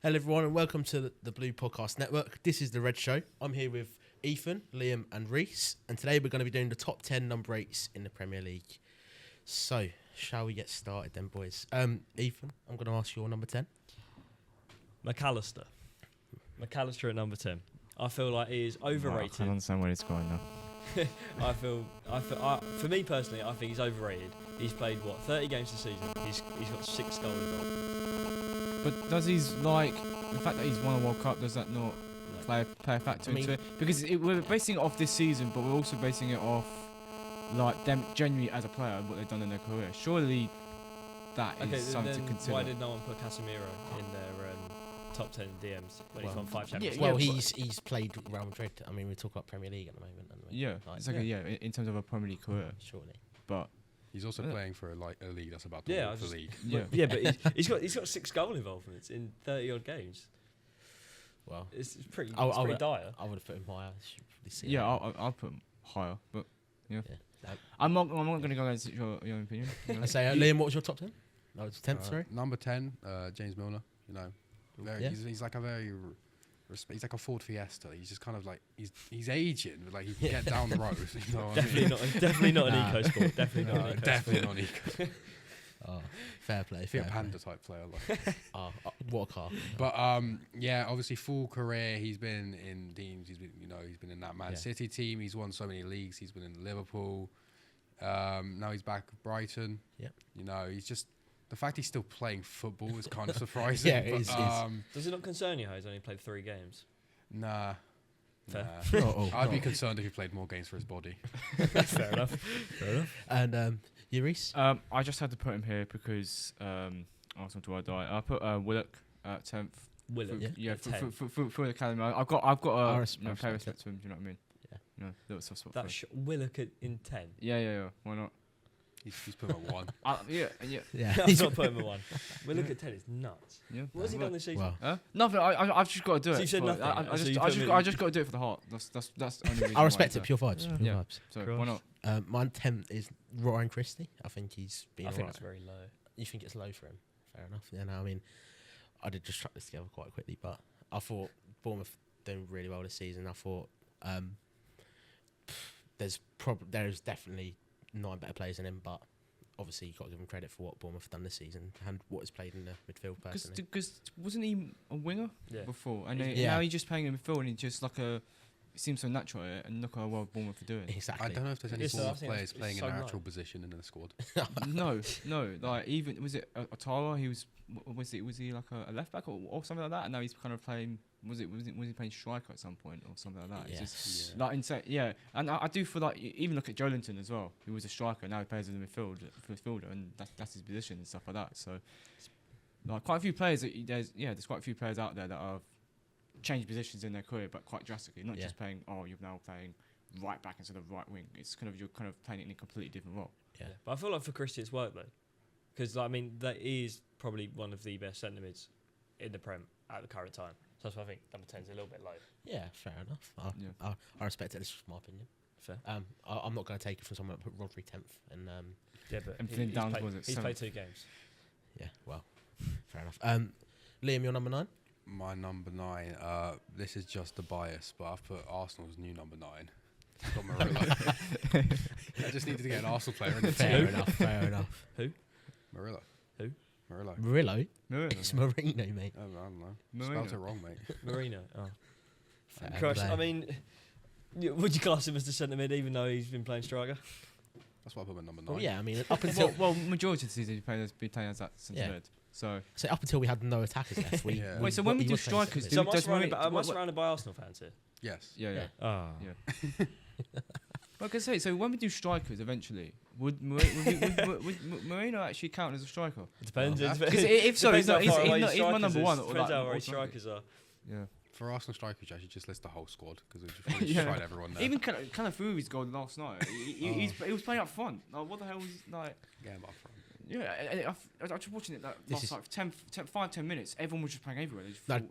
Hello everyone and welcome to the Blue Podcast Network. This is the Red Show. I'm here with Ethan, Liam and Rhys, and today we're going to be doing the top 10 number 8s in the Premier League. So, shall we get started then, boys? Ethan, I'm going to ask you your number 10. McAllister at number 10. I feel like he is overrated. I can't understand where it's going now. For me personally, I think he's overrated. He's played 30 games this season. He's got 6 goals involved. But does the fact that he's won a World Cup, does that not play a factor into it? Because we're basing it off this season, but we're also basing it off like them genuinely as a player, what they've done in their career. Surely that is something to consider. Why did no one put Casemiro in their top 10 DMs when he's won 5 Champions League? He's played Real Madrid. I mean, we talk about Premier League at the moment. In terms of a Premier League career. Surely. But he's also playing for a league that's about to win the league. But he's got 6 goal involvements in 30 odd games. Well, it's pretty dire. I would have put him higher. I'll put him higher, but yeah. I'm not going to go against your opinion. I say, Liam, what was your top 10? No, it's 10th. Sorry, number 10, James Milner. You know, he's like a Ford Fiesta. He's just kind of like he's aging, but like he can get down the road. You know definitely not an eco sport. Definitely not an eco. Oh, fair play. A Panda type player. Like. What a car. But obviously full career he's been in teams. He's been in that Man City team. He's won so many leagues. He's been in Liverpool. Now he's back at Brighton. Yeah. You know, he's just. The fact he's still playing football is kind of surprising. Yeah, it is. Does it not concern you how he's only played 3 games? Nah. Fair. I'd be concerned if he played more games for his body. Fair enough. And you, Rhys? I just had to put him here because Arsenal do I die. I put Willock at 10th. Willock? For the academy. I've got a fair respect to him, do you know what I mean? Yeah. Little soft spot. That's Willock in 10? Yeah. Why not? He's put him at 1. Yeah. I'm not putting him at 1. Willock at 10 is nuts. Yeah. What has he done this season? Nothing. I've just got to do So it. you said nothing. I just got to do it for the heart. That's the only reason. I respect it. Pure vibes. Pure vibes. So why not? My 10th is Ryan Christie. I think he's been. I think that's very low. You think it's low for him? Fair enough. Yeah. No, I mean, I did just chuck this together quite quickly, but I thought Bournemouth doing really well this season. I thought there is definitely 9 better players than him, but obviously you've got to give him credit for what Bournemouth have done this season and what he's played in the midfield personally. Because wasn't he a winger before? And now he's just playing in midfield and he's just like it seems so natural at it, and look how well Bournemouth are doing. Exactly. I don't know if there's any Bournemouth players playing in their actual position in the squad. No. Like even was it Ottawa? He was he like a left back or something like that? And now he's kind of playing. Was he playing striker at some point or something like that? Yes. Like insane. Yeah, and I do feel like even look at Joelinton as well. He was a striker. Now he plays as a midfielder, and that's his position and stuff like that. So, like quite a few players. There's quite a few players out there that have changed positions in their career, but quite drastically. Not just playing. You're now playing right back instead of right wing. It's you're kind of playing it in a completely different role. Yeah, but I feel like for Christie it's worked though, because that is probably one of the best centre mids in the Prem at the current time. So that's why I think number 10 is a little bit low. Yeah, fair enough. I respect it. This is my opinion. Fair. I'm not going to take it from someone that put Rodri 10th. And he's played 2 games. Yeah, well, fair enough. Liam, your number 9? My number 9. This is just a bias, but I've put Arsenal's new number 9. I've got Murillo. I just needed to get an Arsenal player in the team. Fair enough. Who? Murillo. Who? Murillo? It's Marino, mate. I don't know. Spelled it wrong, mate. Marino. Oh. Crush. I mean, would you class him as the centre mid even though he's been playing striker? That's why I put him at number 9. Well, yeah, I mean, up until majority of the season he's been playing as that centre mid. So up until we had no attackers left. Wait, so when we do strikers, am I surrounded by Arsenal fans here? Yes. Yeah. Yeah. Like I say, so when we do strikers eventually, would Marino actually count as a striker? It depends. If so, he's my number 1. Depends how right strikers are. Yeah. For Arsenal strikers, you actually just list the whole squad because we've just tried everyone there. Even Calafiori's goal last night, he was playing up front. Like, what the hell was like? Yeah, up front. Yeah, I was just watching it that last like 5-10 minutes. Everyone was just playing everywhere.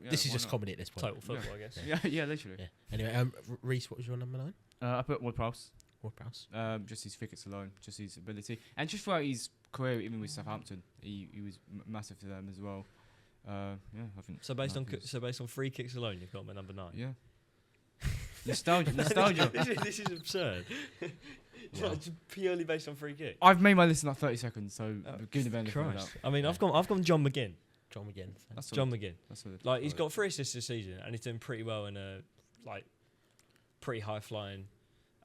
This is just comedy at this point. Total football, I guess. Yeah, literally. Yeah. Anyway, Rhys, what was your number 9? I put Ward-Prowse. Ward-Prowse. Just his thickets alone, just his ability, and just throughout his career, even with Southampton, he was massive to them as well. Yeah, I think. So based no, on I think it's- so based on free kicks alone, you've got him at number 9. Yeah. Nostalgia. this is absurd. It's Wow. not just purely based on free kick. I've made my list in like 30 seconds, so Oh, give the benefit of the Christ. doubt. I mean, Yeah. I've gone John McGinn. John McGinn. That's John solid. McGinn. That's solid. Like he's got 3 assists this season, and he's doing pretty well in a pretty high flying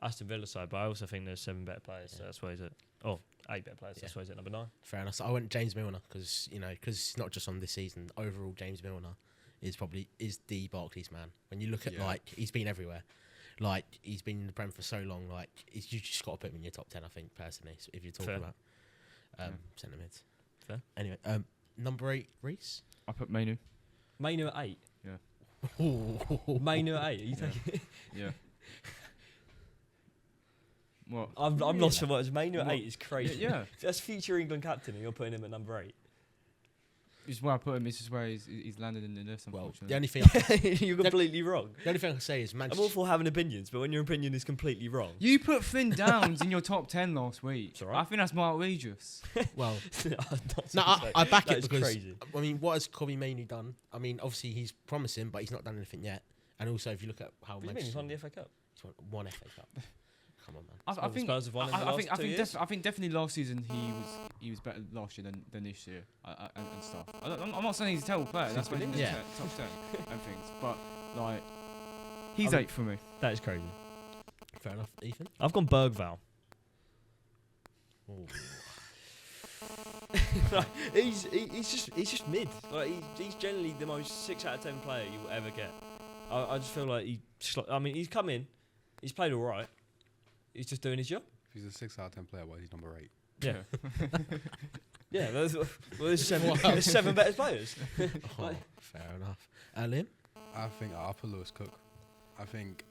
Aston Villa side. But I also think there's 7 better players. So Yeah. that's why he's at 8 better players. Yeah. That's why he's at number 9. Fair enough. So I went James Milner because it's not just on this season. Overall, James Milner is the Barclays man. When you look at Yeah. he's been everywhere. Like he's been in the Prem for so long. Like you just got to put him in your top 10. I think personally, so if you're talking Fair. about Yeah. centre mids. Fair. Anyway, number 8, Rhys. I put Mainoo. Mainoo at 8. Ooh. Mainoo at 8. Are you Yeah. taking? Yeah. What? I'm lost for words. Mainoo at What? 8 is crazy. Yeah. That's future England captain, and you're putting him at number 8. It's where I put him. It's just where he's landed in the list. Well, Unfortunately. the only thing You're completely wrong. the only thing I can say is I'm Manchester. all for having opinions, but when your opinion is completely wrong, You put Flynn Downs in your top 10 last week. It's alright. I think that's more outrageous. Well, Not no, so- I back that it is because crazy. I mean, what has Kobbie mainly done? I mean, obviously he's promising, but he's not done anything yet. And also, if you look at how What do you mean? He's won the FA Cup. he's won one FA Cup. Come on, man. I Well, think. Spurs have won in the I last think. 2 years. I think definitely last season he was better last year than this year and stuff. I'm not saying he's a terrible player. That's why he's in the Yeah. top 10 and things. But like, he's I mean- 8 for me. That is crazy. Fair enough, Ethan. I've gone Bergval. Ooh. he's just mid. Like he's generally the most 6 out of 10 player you will ever get. I just feel like he's come in, he's played all right. He's just doing his job. If he's a 6 out of 10 player, why is he number 8? Yeah. Yeah. There's 7 better players. Oh, fair enough. Liam? I think I'll put Lewis Cook. I think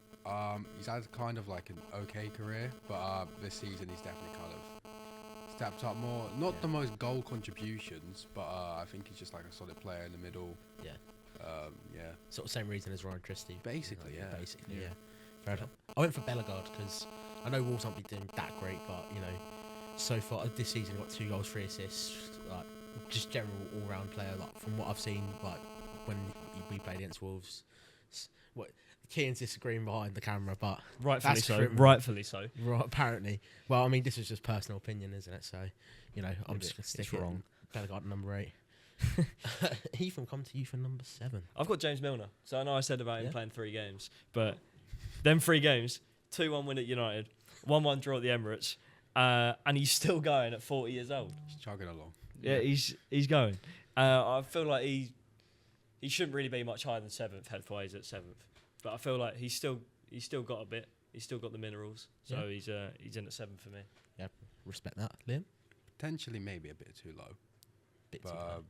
he's had kind of like an okay career, but this season he's definitely kind of stepped up more. Not the most goal contributions, but I think he's just like a solid player in the middle. Yeah. Yeah. Sort of same reason as Ryan Christie. Basically, yeah. Basically, Yeah. yeah. Fair enough. I went for Bellegarde because I know Wolves aren't been doing that great, but so far this season he got 2 goals, 3 assists. Like just general all-round player. Like from what I've seen, like when we played against Wolves. What Kian's disagreeing behind the camera, but Rightfully That's so. criminal. Rightfully so. right, apparently. Well, I mean, this is just personal opinion, isn't it? So, I'm just gonna It's stick wrong. Bellegarde number 8. Ethan, come to you for number 7. I've got James Milner. So I know I said about him Yeah. playing 3 games, but them 3 games, 2-1 win at United, 1-1 draw at the Emirates, and he's still going at 40 years old. He's chugging along. Yeah, he's going. I feel like he shouldn't really be much higher than 7th. Headway's at 7th, but I feel like he's still got a bit. He's still got the minerals, so Yeah. he's in at 7th for me. Respect that, Liam. Potentially maybe a bit too low, Bit too but low.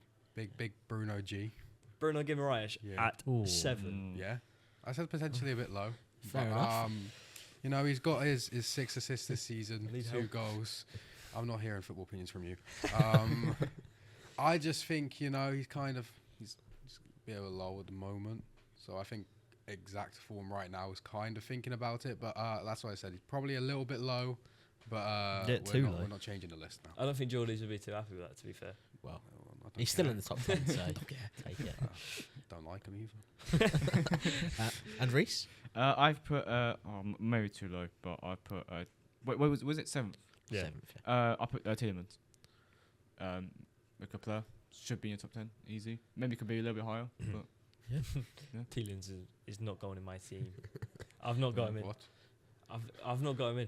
big Bruno G. Bruno Guimaraes Yeah. at Ooh. 7. Yeah. I said potentially a bit low. Fair but, enough. He's got his 6 assists this season, I need 2 help. goals. I'm not hearing football opinions from you. I just think, he's a bit of a low at the moment. So I think exact form right now is kind of thinking about it. But that's why I said he's probably a little bit low. But Too low. we're not changing the list now. I don't think Geordies would be too happy with that, to be fair. Well, I don't he's still care. in the top 10, so take it. Don't like him either. And Rhys? I've put maybe too low, but I put wait was it 7th? Yeah. 7th. Yeah. I put Tielemans. A good player, should be in the top 10, easy. Maybe could be a little bit higher, but Thielens is not going in my team. I've not got him in. What? I've not got him in.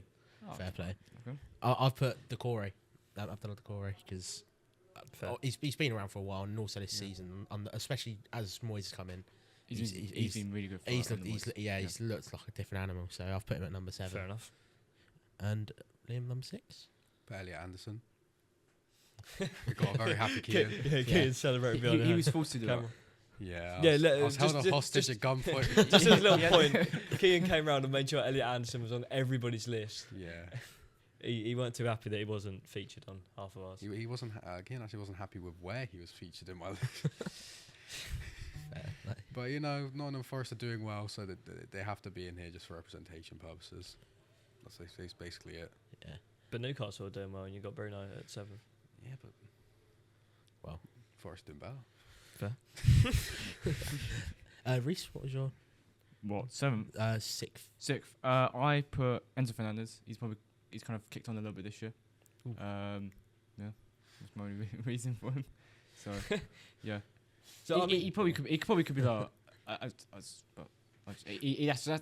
Fair play. Okay. I've put Decore. I've done Decore because Fair. he's been around for a while, and also this season, especially as Moyes has come in, he's been really good. For he's us in the Boys. he's looked like a different animal. So I've put him at number 7. Fair enough. And Liam number 6. But Elliot Anderson. We got a very happy Kian. Yeah, Kian celebrated behind He was forced to do that. camera. Yeah. Yeah, I was held hostage at gunpoint. Just as a little point, Kian came round and made sure Elliot Anderson was on everybody's list. Yeah. He weren't too happy that he wasn't featured on half of ours. He wasn't. Kian actually wasn't happy with where he was featured in my list. Fair. But Nottingham Forest are doing well, so that they have to be in here just for representation purposes. That's basically it. Yeah. But Newcastle are doing well, and you got Bruno at 7. Yeah, but Well. Forest doing better. Fair. Rhys, what was your What, 7th? 6th? 6th. I put Enzo Fernandez. He's kind of kicked on a little bit this year. Ooh. Yeah, that's my only reason for him. So yeah. So he probably could be lower. But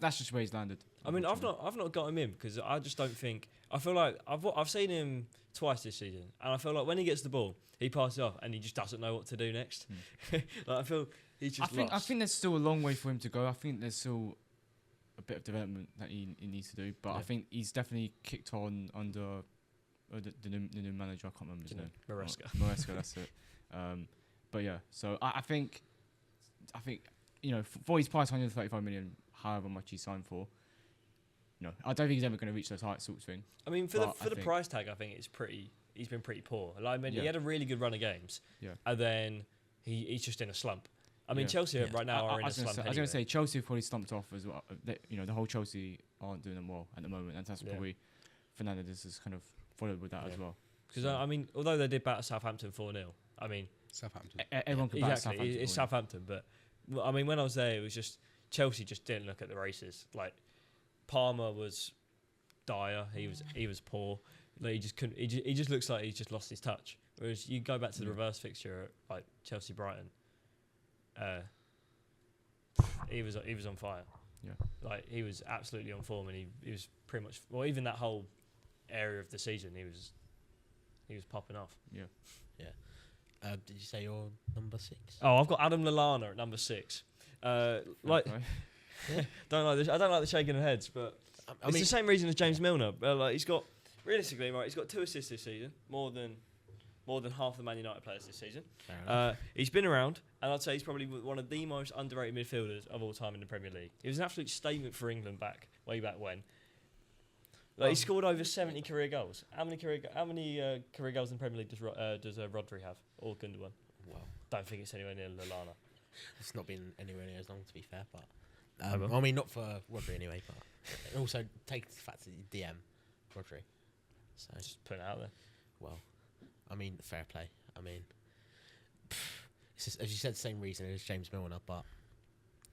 that's just where he's landed. I mean, I've not got him in because I just don't think. I feel like I've seen him twice this season, and I feel like when he gets the ball, he passes off, and he just doesn't know what to do next. Like, I feel he's just lost. I think there's still a long way for him to go. I think there's still a bit of development that he needs to do, but I think he's definitely kicked on under the new manager. I can't remember his name. Maresca, that's it. But yeah, so I think for his price, 135 million, however much he signed for, I don't think he's ever going to reach those heights, sort of thing. I mean, for the price tag, I think he's been pretty poor. Like, I mean, he had a really good run of games, and then he's just in a slump. I mean, Chelsea right now are in a slump. I was going to say Chelsea have probably stumped off as well. The whole Chelsea aren't doing them well at the moment, and that's probably Fernandes has kind of followed with that as well. Because I mean, although they did batter Southampton 4-0, I mean, Southampton. Everyone can batter exactly, Southampton. it's Southampton, but I mean, when I was there, it was just Chelsea just didn't look at the races. Like Palmer was dire, he was poor. Like, he just couldn't. He just looks like he's just lost his touch. Whereas you go back to the reverse fixture, like Chelsea Brighton, he was on fire. Yeah, like he was absolutely on form, and he was pretty much even that whole area of the season, he was popping off. Yeah. Did you say your number 6? Oh, I've got Adam Lallana at number 6. Don't like this. I don't like the shaking of heads, but it's the same reason as James Milner. Like he's got 2 assists this season, more than half the Man United players this season. He's been around, and I'd say he's probably one of the most underrated midfielders of all time in the Premier League. He was an absolute statement for England way back when. Like, he scored over 70 career goals. How many career goals in the Premier League does Rodri have? Or Gundogan? Well, don't think it's anywhere near Lallana. It's not been anywhere near as long, to be fair. But I mean, not for Rodri anyway. But also take the fact that you DM Rodri. So just put it out there. Well, I mean, fair play. I mean, it's just, as you said, the same reason as James Milner, but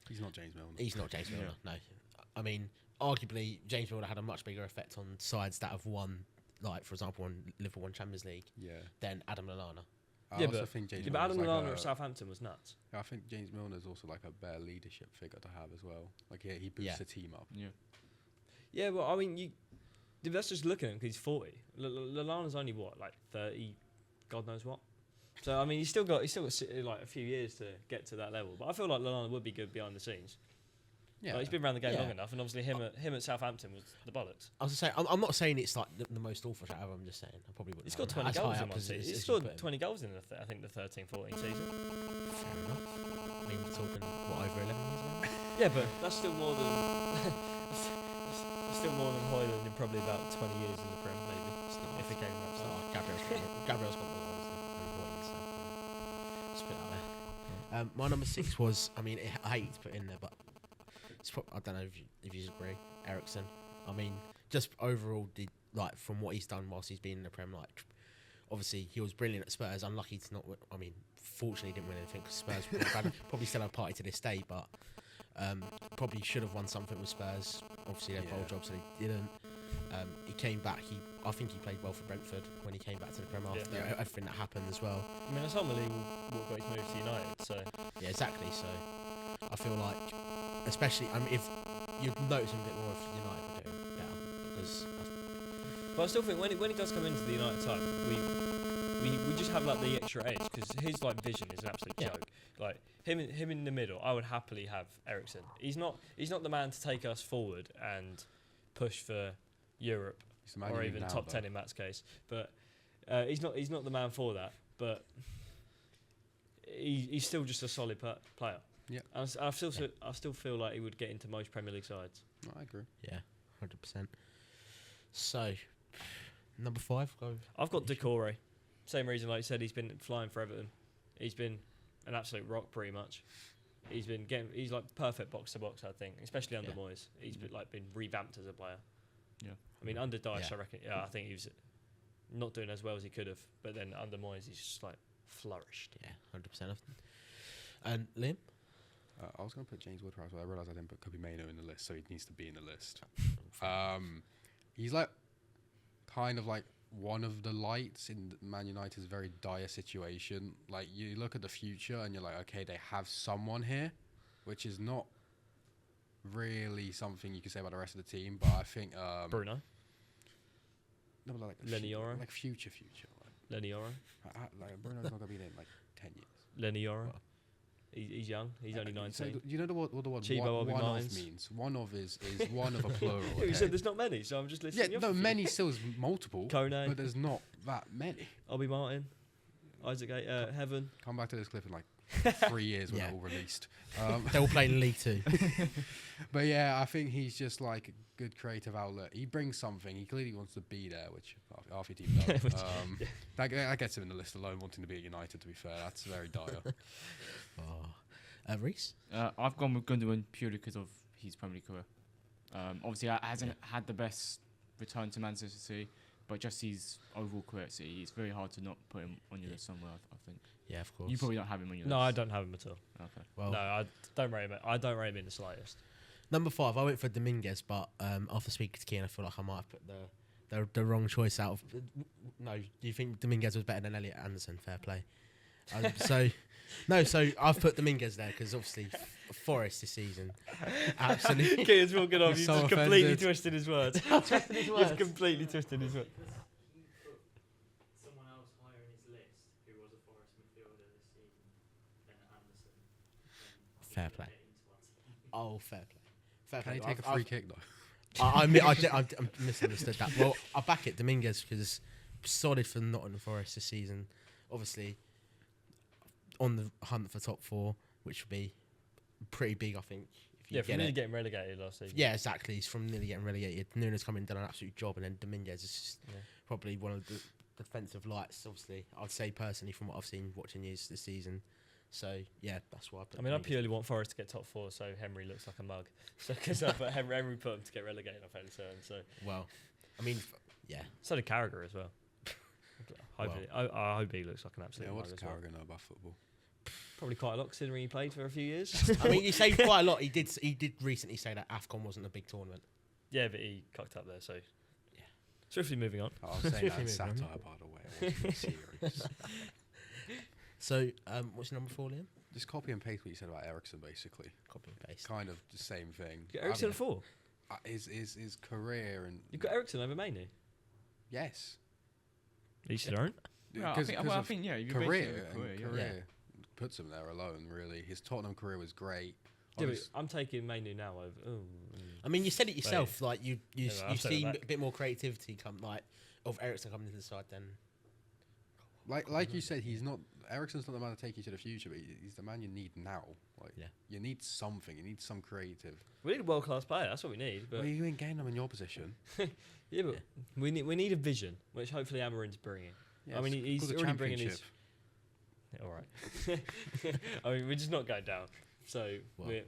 he's not James Milner. He's not James Milner. No, I mean, arguably James Milner had a much bigger effect on sides that have won, like for example, when Liverpool won Champions League. Than Adam Lallana. I also think James but Adam Lallana at Southampton was nuts. I think James Milner is also like a better leadership figure to have as well. Like he boosts the team up. Yeah, well, I mean, let's just look at him because he's 40. Lallana's only like 30, God knows what. So I mean, he's still got like a few years to get to that level. But I feel like Lallana would be good behind the scenes. Yeah, like, he's been around the game long enough, and obviously him at Southampton was the bollocks. I was going to say, I'm not saying it's like the most awful shout ever. I'm just saying I probably wouldn't. He's got 20 goals in one season. He's scored 20 goals in I think the 13-14 season. Fair enough. I mean, we're talking over 11 years now. Yeah, but that's still more than Hoyland in probably about 20 years in the Prem, maybe. If it came that far. Gabriel's got more goals than Hoyland, so just put that there. My number 6 was, I mean, I hate to put in there, but I don't know if you agree, Eriksen. I mean, just overall, from what he's done whilst he's been in the Prem, like obviously he was brilliant at Spurs. Unlucky to not. I mean, fortunately, he didn't win anything because Spurs probably still have a party to this day, but probably should have won something with Spurs. Obviously, they had bold jobs, so they didn't. He came back. I think he played well for Brentford when he came back to the Prem after everything that happened as well. I mean, it's ultimately what got his move to United. So yeah, exactly. So I feel like, especially, I mean, if you'd notice him a bit more if United were doing better, because. But I still think when he does come into the United side, we just have like the extra edge because his like vision is an absolute joke. Like him in the middle, I would happily have Eriksen. He's not the man to take us forward and push for Europe or even top 10 in Matt's case. But he's not the man for that. But he's still just a solid player. Yeah, I still feel like he would get into most Premier League sides. No, I agree. Yeah, 100%. So, number 5. I've got Decore. Same reason, like you said, he's been flying for Everton. He's been an absolute rock, pretty much. He's like perfect box to box, I think, especially under Moyes. He's been revamped as a player. Yeah, I mean, under Dyche, I reckon. Yeah, I think he was not doing as well as he could have, but then under Moyes, he's just like flourished. Yeah, 100%. And Liam? I was going to put James Woodhouse, but I realised I didn't put Kobbie Mainoo in the list, so he needs to be in the list. He's like kind of like one of the lights in Man United's very dire situation. Like, you look at the future and you're like, okay, they have someone here, which is not really something you can say about the rest of the team. But I think Bruno, no, but like Lenny Oro, like future. Like, Lenny Oro, like Bruno's not gonna be there in like 10 years. Lenny Oro. Well. He's young. He's only 19. So you know what the word Chibo one of Martins. means? One of is one of a plural. You Okay? said there's not many, so I'm just listening. Yeah, no, many still is multiple, Kone, but there's not that many. Obi Martin, Isaac Heaven. Come back to this clip in like 3 years when Yeah. they're all released. They're all playing League Two. But yeah, I think he's just like a good creative outlet. He brings something. He clearly wants to be there, which half your team don't. That gets him in the list alone, wanting to be at United, to be fair. That's very dire. Rhys? I've gone with Gundogan purely because of his Premier League career. Obviously, hasn't had the best return to Manchester City, but just his overall career at City, it's very hard to not put him on your list somewhere, I think. Yeah, of course. You probably don't have him on your No, list. I don't have him at all. Okay. Well, No, I don't rate him. I don't rate him in the slightest. number 5, I went for Dominguez, but after speaking to Kian, I feel like I might have put the wrong choice out of. No, do you think Dominguez was better than Elliot Anderson? Fair play. So I've put Dominguez there because obviously Forest this season, absolutely. Kian's walking off. He's You've so just completely offended. twisted his words. Twisted his words. You've completely twisted his words. Someone else higher in his list who was a Forest midfielder this season than Anderson. Fair play. Oh, fair play. Fair Can play. he take a free kick though? I misunderstood that. Well, I back it Dominguez because solid for Nottingham Forest this season. Obviously, on the hunt for top 4, which would be pretty big, I think. If you Yeah, from get nearly it. getting relegated last season. Yeah, exactly. He's from nearly getting relegated. Nuno's come in and done an absolute job, and then Dominguez is just Yeah. probably one of the defensive lights. Obviously, I'd say personally from what I've seen watching years this season. So yeah, that's why I put. I mean, I Dominguez. purely want Forest to get top 4, so Henry looks like a mug. So because I put Henry put him to get relegated, I'm fairly certain. So Well, I mean, yeah. so did Carragher as well. Hopefully, I hope he looks like an absolute Yeah, mug what does as well. Carragher know about football? Probably quite a lot considering he played for a few years. I mean, he saved quite a lot. He did recently say that AFCON wasn't a big tournament. Yeah, but he cocked up there. So Yeah. Swiftly moving on. I was saying that in Moving on. satire, by the way. It wasn't serious. So, what's your number 4, Liam? Just copy and paste what you said about Ericsson, basically. Copy and paste. Kind of the same thing. You got Ericsson at 4. His career and You've got Ericsson over Mainoo. yes, Each their own. Yeah, I Because think, of yeah, you career yeah. career puts him there alone. Really, his Tottenham career was great. Yeah, but Obvious- I'm taking Mainoo now over. I mean, you said it yourself. Like Yeah, you've I've said it seen back. a bit more creativity come like of Ericsson coming into the side than. Like you said, he's not. Ericsson's not the man to take you to the future, but he's the man you need now. Like, Yeah. you need something. You need some creative. We need a world class player. That's what we need. But Well, you ain't getting them in your position. yeah, but we need a vision, which hopefully Amarin's bringing. Yeah, I mean, it's he's called the already bringing his. championship. Yeah, all right. I mean, we're just not going down. So Well. we're.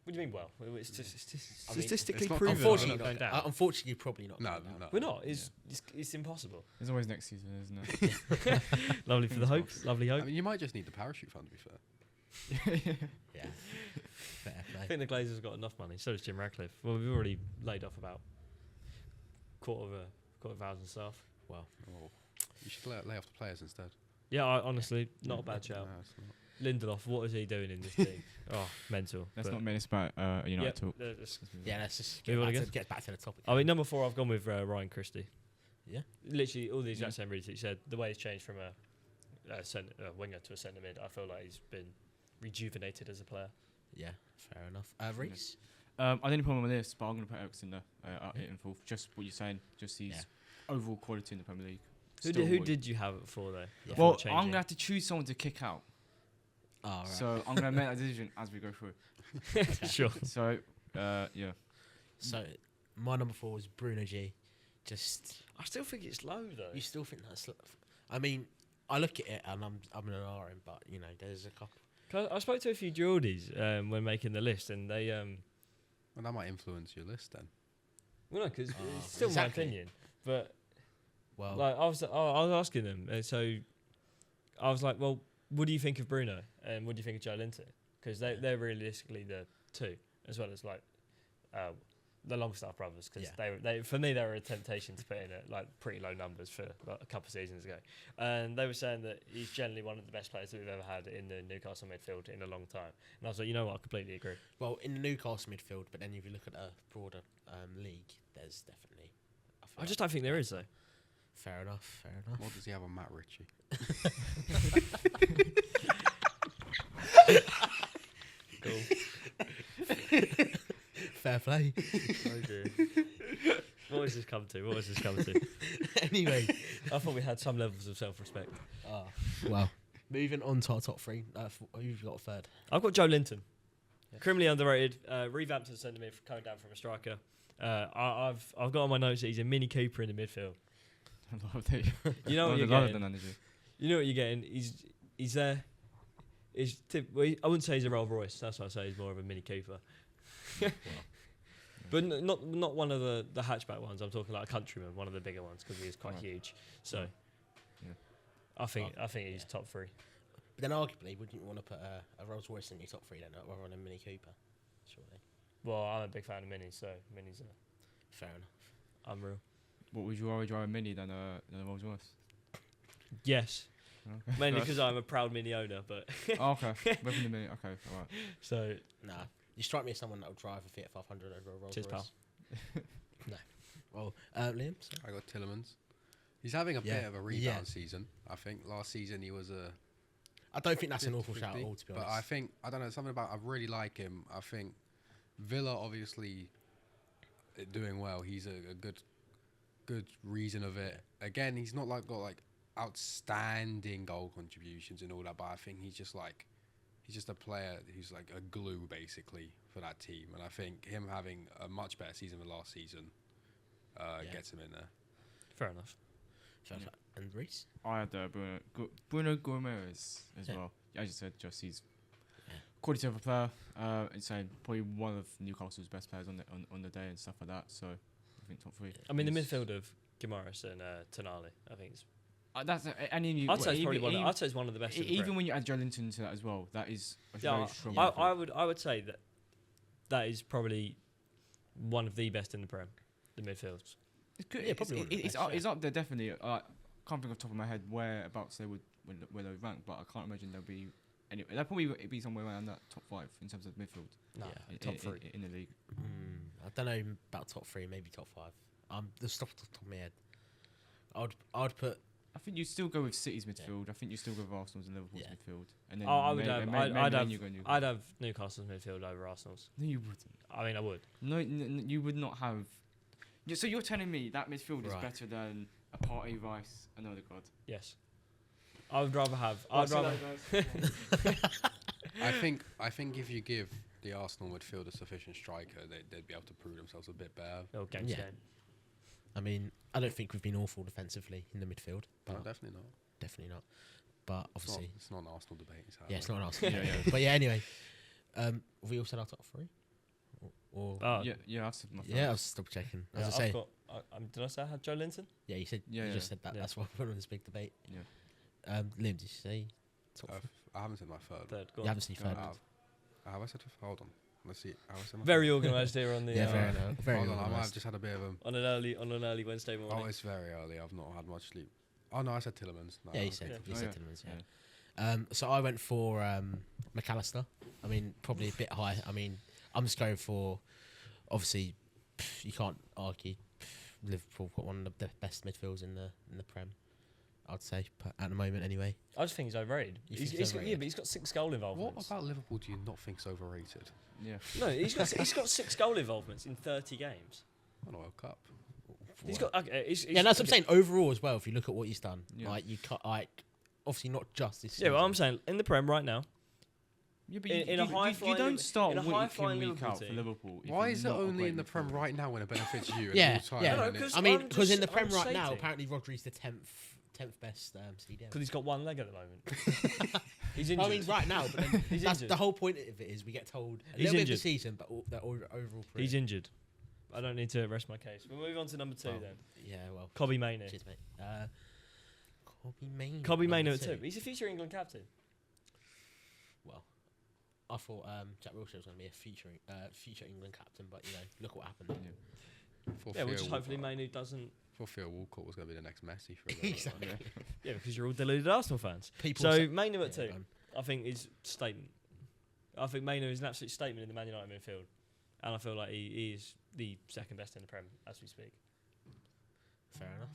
What do you mean? Well, it's just I mean, statistically it's not- proven. Unfortunately, we're not going not, down. unfortunately, probably not. No, going down. no. We're not. It's impossible. There's always next season, isn't it? Lovely for the hope. Lovely I hope. mean, you might just need the parachute fund, to be fair. Yeah. Fair I play. think the Glazers got enough money. So does Jim Radcliffe. Well, we've already laid off about quarter of a thousand staff. Well, Oh, you should lay off the players instead. Yeah, honestly, not a bad shout. No, it's not. Lindelof, what is he doing in this team? Oh, mental. Let's But- not make this about United yeah, talk. yeah. Let's just Move on again? get back to the topic. I mean, number 4, I've gone with Ryan Christie. Yeah. Literally all the exact same reasons you said. The way he's changed from a winger to a centre mid, I feel like he's been rejuvenated as a player. Yeah. Fair enough. Rhys. I didn't put him on this, but I'm going to put Ericsson there at 8 and 4. Just what you're saying, just his Yeah. overall quality in the Premier League. Who Still did, what- you have it for though? Yeah. Before Well, I'm changing? going to have to choose someone to kick out. Oh, right. So I'm going to make that decision as we go through. Sure. So, yeah. So my number 4 was Bruno G. Just I still think it's low though. you still think that's? I mean, I look at it and I'm an RM, but you know, there's a couple. 'Cause I spoke to a few Geordies when making the list, and they Well, that might influence your list then. well, no, because Oh, it's still exactly. my opinion. But Well, like I was asking them, so I was like, well, what do you think of Bruno and what do you think of Joe Linton? Because they're realistically the two, as well as like the Longstaff brothers. Because they for me they were a temptation to put in at like pretty low numbers for like, a couple of seasons ago, and they were saying that he's generally one of the best players that we've ever had in the Newcastle midfield in a long time. And I was like, you know what, I completely agree. Well, in the Newcastle midfield, but then if you look at a broader league, there's definitely. I just don't think there is though. Fair enough. What does he have on Matt Ritchie? Cool. Fair play. Oh dear. What has this come to? Anyway, I thought we had some levels of self-respect. Well, moving on to our top three. Who you've got third? I've got Joe Linton. Yeah. Criminally underrated. Revamped as a centre mid coming down from a striker. I've got on my notes that he's a mini Cooper in the midfield. You know what you're getting. You know what you're getting. He's there. I wouldn't say he's a Rolls Royce. That's what I say. He's more of a Mini Cooper. But not one of the hatchback ones. I'm talking like a Countryman, one of the bigger ones, because he is quite huge. So, I think he's top three. But then arguably, wouldn't you want to put a Rolls Royce in your top three then, rather than a Mini Cooper? Surely. Well, I'm a big fan of Minis, so Minis are fair enough. Unreal. What would you rather drive a Mini than a Rolls Royce? Yes. Okay. Mainly because I'm a proud Mini owner, but okay. Weapon the Mini. Okay, all right. So you strike me as someone that would drive a Fiat 500 over a Rolls Royce. Pal. No. Well, Liam. So. I got Tillemans. He's having a bit of a rebound season. I think last season he was a. I don't think that's an awful shout at all, to be honest. But I think I don't know something about. I really like him. I think Villa obviously doing well. He's a good reason of it. Again, he's not got outstanding goal contributions and all that, but I think he's just a player who's like a glue basically for that team, and I think him having a much better season than last season gets him in there. Fair enough. And Rhys? I had Bruno Gomes as well. As you said, just he's quality of a player. It's probably one of Newcastle's best players on the day and stuff like that. So I think top three. I mean, the midfield of Gimares and Tonali, I think it's. I'd say it's one of the best. Even when you add Joe Linton to that as well, that is a very strong. I would say that is probably one of the best in the Prem. The midfields. It's good. Yeah, probably. It's up there definitely. I can't think off the top of my head whereabouts they would where they would rank, but I can't imagine they'll be. Anyway, they'll probably be somewhere around that top 5 in terms of midfield. Top 3 in the league. I don't know about top 3, maybe top 5. The stuff off the top of my head. I'd put. I think you'd still go with City's midfield. I think you still go with Arsenal's and Liverpool's midfield. And then I'd have Newcastle's midfield over Arsenal's. No, you wouldn't. I mean, I would. No, you would not have. So you're telling me that midfield is better than a Partey, Rice, and Odegaard? Yes. I would rather have. I think if you give the Arsenal midfield a sufficient striker, they'd be able to prove themselves a bit better. Oh, game. I mean, I don't think we've been awful defensively in the midfield. No, definitely not. Definitely not. But obviously, it's not an Arsenal debate. It's not an Arsenal debate. But anyway, have we all said our top 3? Yeah, I've said my I was double checking. As I say, did I say I had Joe Linton? Yeah, you said. You just said that. Yeah. That's why we're on this big debate. Yeah. Liam, did you say top? I haven't said my third. You haven't said third. Have I said? Hold on. Let's see. Very organised here on the. Very hold on, organised. I might have just had a bit of a. On an early Wednesday morning. Oh, it's very early. I've not had much sleep. Oh no, I said Tillemans. No, you said Tillemans. Yeah. So I went for McAllister. I mean, probably a bit high. I mean, I'm just going for. Obviously, you can't argue. Liverpool got one of the best midfields in the Prem. I'd say, at the moment, anyway. I just think he's overrated. But he's got 6 goal involvements. What about Liverpool do you not think is overrated? Yeah. No, he's got 6 goal involvements in 30 games. On a World Cup. He's got. That's what I'm saying. Overall, as well, if you look at what he's done, you cut obviously not just this. Yeah, well, I'm saying in the Prem right now. Yeah, but you don't start week out for Liverpool. Why is it only in the Prem right now when it benefits you? I mean, because in the Prem right now, apparently Rodri's the 10th best CDM. Because he's got one leg at the moment. He's injured. I mean, right now, but then he's that's injured. The whole point of it is we get told a he's little injured. bit of the season, but the overall career. He's injured. I don't need to rest my case. We'll move on to number 2 then. Yeah, well. Kobbie Mainoo. Cheers, mate. Kobbie Mainoo. Kobbie Mainoo at 2. He's a future England captain. I thought Jack Wilshere was going to be a future England captain, but look what happened. Yeah, we'll just hopefully Mainoo doesn't. For Theo Walcott was going to be the next Messi for a Exactly. Yeah, because you're all deluded Arsenal fans. People So say- Mainoo at 2, done. I think is statement. I think Mainoo is an absolute statement in the Man United midfield, and I feel like he is the second best in the Prem as we speak. Fair enough.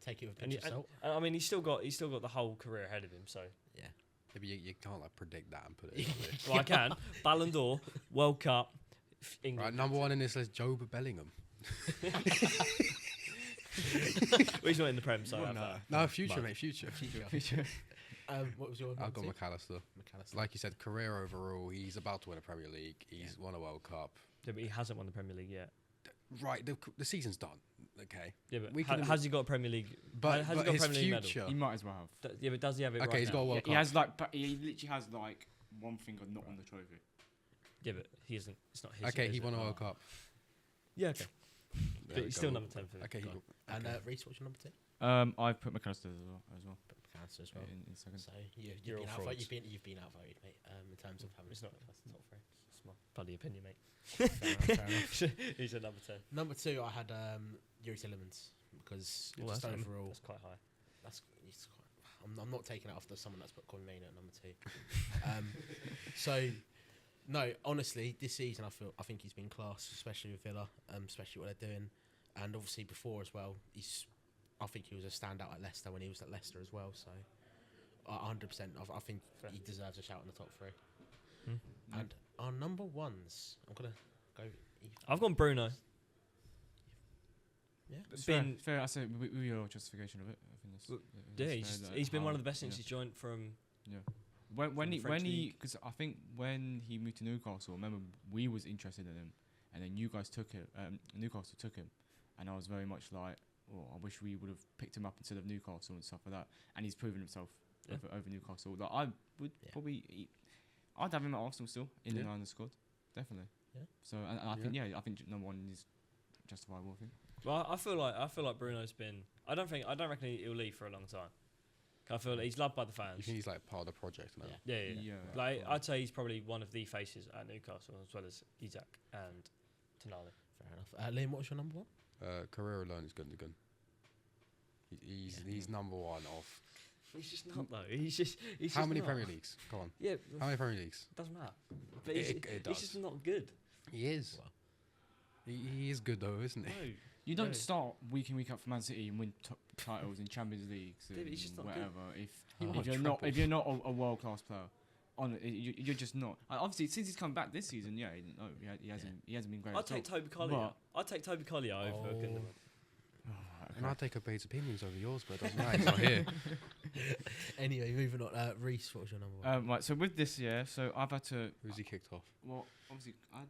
Take it with a And, pinch of salt. I mean, he's still got the whole career ahead of him. So Yeah. Maybe you can't like predict that and put it. In there. well, I can Ballon d'Or, World Cup, England. Right, number 1 in this list, Job Bellingham. Well, he's not in the Prem, so I have that. No, future, But- mate, future. Future. What was your? I've got number McAllister. two? McAllister. Like you said, career overall, he's about to win a Premier League. He's won a World Cup. Yeah, but he hasn't won the Premier League yet. Right, the season's done. Okay, Yeah, but We can- has he got a Premier League? but, has he but got a his Premier League medal? future. He might as well have. Yeah, but does he have it Okay, right he's now? got a World He Cup. has like, he literally has like one finger not on the trophy. Yeah, but he isn't. It's not his. Okay, is he it? won a Oh. World Cup. Yeah, okay. There But we he's go. still number 10 for me. Okay, Go he, on. And okay. Rhys, what's your number 2? I've put McAllister as well. McAllister as well. In second. So You're you've all been outvoted. frauds. You've been outvoted, mate. In terms of having It's not. that's the top 3. It's my bloody opinion, mate. Fair enough. He's at number 10. Number 2, I had Yuri Tillemans because Well, just that's overall, That's quite high. it's quite, I'm not taking it after someone that's put Kobbie at number 2. So, no, honestly, this season I think he's been class, especially with Villa, especially what they're doing, and obviously before as well. I think he was a standout at Leicester when he was at Leicester as well. So, 100%, I think Fair. he deserves a shout in the top 3. Hmm. And our number 1s, I'm gonna go. I've gone Bruno. Yeah. It's Been fair. I say with your justification of it. I think that's, Well, that's yeah, fair that he's been how- one of the best since yeah. he's joined from. Yeah. When the French he league. because I think when he moved to Newcastle, remember we was interested in him, and then you guys took him. Newcastle took him, and I was very much like, oh, I wish we would have picked him up instead of Newcastle and stuff like that. And he's proven himself Yeah. over Newcastle. Like I would probably, I'd have him at Arsenal still in the Yeah. 9 squad, definitely. Yeah. So and I think I think number 1 is justifiable. I think. Well, I feel like Bruno's been. I don't reckon he'll leave for a long time. I feel like he's loved by the You fans. think he's like part of the project now? Yeah. Yeah. Like I'd say he's probably one of the faces at Newcastle as well as Isak and Tonali. Fair enough. Liam, what's your number 1? Career alone is Gundogan. He's number 1 of. He's just not though. He's just. How many not. Premier Leagues? Come on. Yeah, How many Premier Leagues? doesn't matter. But It he's does. just not good. He is. Well. He is good though, isn't he? No. You don't No. start week in week out for Man City and win titles in Champions Leagues Yeah, but and he's just not good. whatever. He won If you're trebles. not a world class player, you're just not. Obviously, since he's come back this season, he hasn't been great. I'd at take all. Toby Collier. But- I'd take Toby Collier over Oh. Gundogan. And I'll take Ubaid's opinions over yours, but it doesn't matter. He's not here. Anyway, moving on. Rhys, what was your number 1? Right, so with this year, so I've had to. Who's he kicked off? Well, obviously, I had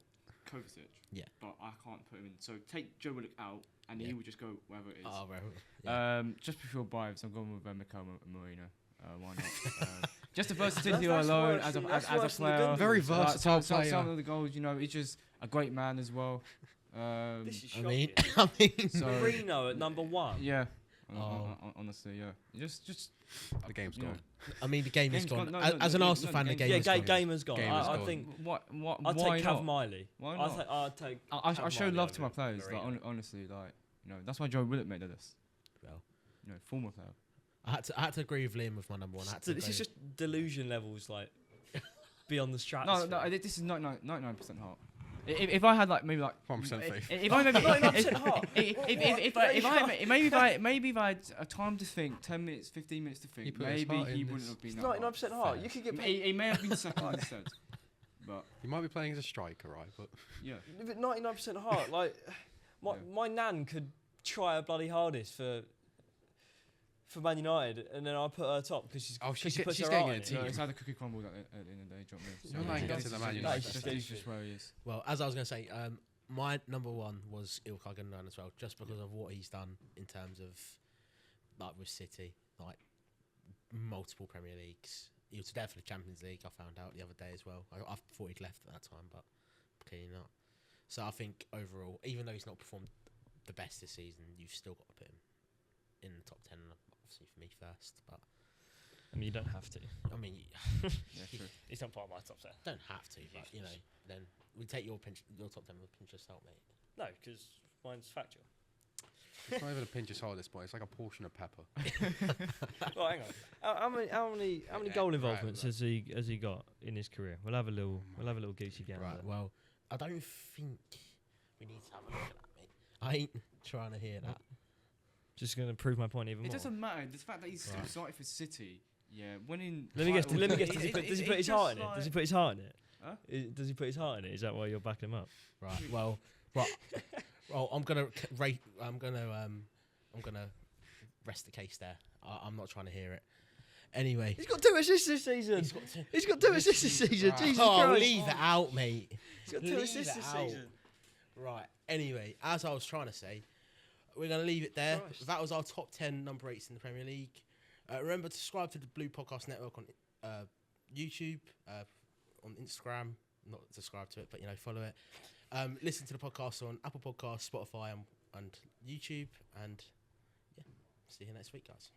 Kovacic. Yeah. But I can't put him in. So take Joe Willock out, and Yeah. he would just go wherever it is. Oh, right. Yeah. Just before Bives, I'm going with Mikel Marino. Why not? Just the versatility alone worse as a than- that's as a worse than the player. Gundogan. Very So versatile some player. of the goals, he's just a great man as well. This is I shocking. mean, I mean, So Marino at number 1. yeah. Oh. Honestly, yeah. Just The game's you know, gone. I mean, the game is Game's gone. gone. No, As an no, Arsenal no, fan, the game's game Yeah, is gone. Gamer's gone. Gamer's I gone. think What? I'd Why take not? Cav Miley. Why I'd not? take I Cav show Miley love to my over players. Like Marino. honestly, like that's why Joe Willock made the list. Well, Former player. I had to agree with Liam with my number 1. I had to So this go- is just delusion levels like beyond the No, stratosphere. no, this is 99% heart. If I had like maybe like 1% faith. if I maybe 99% heart. maybe if I had a time to think, 10 minutes, 15 minutes to He think, put his maybe heart in he this. wouldn't have been It's that hard. 99% heart. You could get paid. He may have been second instead, but He might be playing as a striker, right? But yeah. 99% heart. Like my nan could try her bloody hardest for Man United, and then I put her top because she's she's she puts she's her getting heart a in it. team. No, it's how the cookie crumbled at the end of the day. Do you know what I mean? You're not Yeah, getting to the Man it's United. just- stage. It's just where he is. Well, as I was going to say, my number 1 was Ilkay Gundogan as well, just because of what he's done in terms of, like, with City, like, multiple Premier Leagues. He was there for the Champions League, I found out the other day as well. I thought he'd left at that time, but clearly not. So I think overall, even though he's not performed the best this season, you've still got to put him in the top 10, obviously for me first. But I mean, you don't have to. I mean, Yeah, true. It's not part of my top 10. don't have to, but you know, then we take your top 10 with a pinch of salt, mate. No, because mine's factual. It's not even a pinch of salt at this point. It's like a portion of pepper. Well, hang on. How many Yeah, goal right, involvements right. has he got in his career? We'll have a little goosey gander. Right. Well, I don't think we need to have a look at that, mate. I ain't trying to hear that. Just going to prove my point even It more. doesn't matter. The fact that he's still Right. started for City, winning. Let me guess. titles- Let me guess. it- Does he it- put his it's heart in just it? Does he like- put his heart in it? Huh? Does he put his heart in it? Is that why you're backing him up? Right. Well, I'm gonna rate. I'm gonna rest the case there. I'm not trying to hear it. Anyway, He's got 2 assists this season. He's got 2 assists this season. Right. Jesus oh, Christ. leave it out, mate. He's got 2 leave assists it this out. season. Right. Anyway, as I was trying to say, we're going to leave it there. Christ. That was our top 10 number 8s in the Premier League. Remember to subscribe to the Blue Podcast Network on YouTube, on Instagram. Not subscribe to it, but, follow it. Listen to the podcast on Apple Podcasts, Spotify, and YouTube. And, yeah, see you next week, guys.